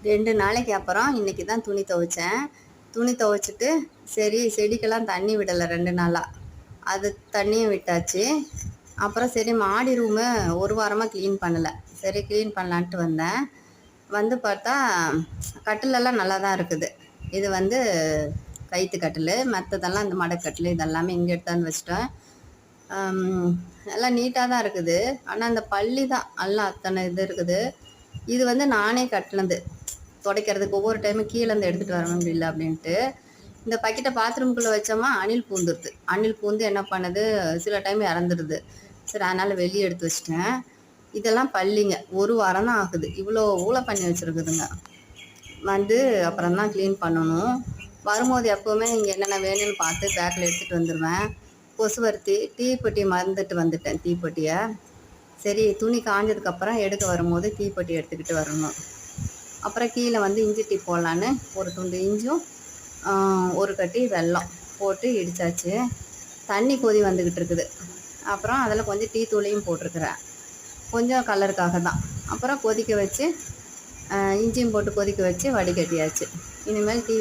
2 நாளைக்கு அப்புறம் இன்றைக்கி தான் துணி துவைச்சேன். துணி துவைச்சிட்டு சரி செடிக்கெல்லாம் தண்ணி விடலை 2 நாளாக. அது தண்ணியும் விட்டாச்சு. அப்புறம் சரி மாடி ரூமு ஒரு வாரமாக க்ளீன் பண்ணலை. சரி க்ளீன் பண்ணலான்ட்டு வந்தேன். வந்து பார்த்தா கட்டிலெல்லாம் நல்லா தான் இருக்குது. இது வந்து கைத்து கட்டில், மற்றதெல்லாம் இந்த மடக்கட்டில் இதெல்லாமே இங்கே எடுத்தாந்து வச்சுட்டேன். எல்லாம் நீட்டாக தான் இருக்குது. ஆனால் அந்த பள்ளி தான் எல்லாம் அத்தனை இது இருக்குது. இது வந்து நானே கட்டினது. துடைக்கிறதுக்கு ஒவ்வொரு டைமும் கீழேருந்து எடுத்துகிட்டு வர முடியல அப்படின்ட்டு இந்த பக்கெட்டை பாத்ரூம்குள்ளே வச்சோமா அணில் பூந்துடுது. அணில் பூந்து என்ன பண்ணுது, சில டைம் இறந்துடுது. சரி அதனால் வெளியே எடுத்து வச்சிட்டேன். இதெல்லாம் பள்ளிங்க. ஒரு வாரம் தான் ஆகுது. இவ்வளோ ஊழ பண்ணி வச்சுருக்குதுங்க. வந்து அப்புறம் தான் க்ளீன் பண்ணணும். வரும்போது எப்போவுமே இங்கே என்னென்ன வேணும்னு பார்த்து பேக்கில் எடுத்துகிட்டு வந்துடுவேன். கொசுவர்த்தி தீப்பெட்டி மறந்துட்டு வந்துட்டேன். தீப்பெட்டியை சரி துணி காஞ்சதுக்கப்புறம் எடுக்க வரும்போது தீப்பெட்டி எடுத்துக்கிட்டு வரணும். அப்புறம் கீழே வந்து இஞ்சி டீ போடலான்னு ஒரு துண்டு இஞ்சும் ஒரு கட்டி வெல்லம் போட்டு இடித்தாச்சு. தண்ணி கொதி வந்துக்கிட்டு இருக்குது. அப்புறம் அதில் கொஞ்சம் டீ தூளையும் போட்டிருக்கிறேன், கொஞ்சம் கலருக்காக தான். அப்புறம் கொதிக்க வச்சு இஞ்சியும் போட்டு கொதிக்க வச்சு வடிகட்டியாச்சு. இனிமேல் டீ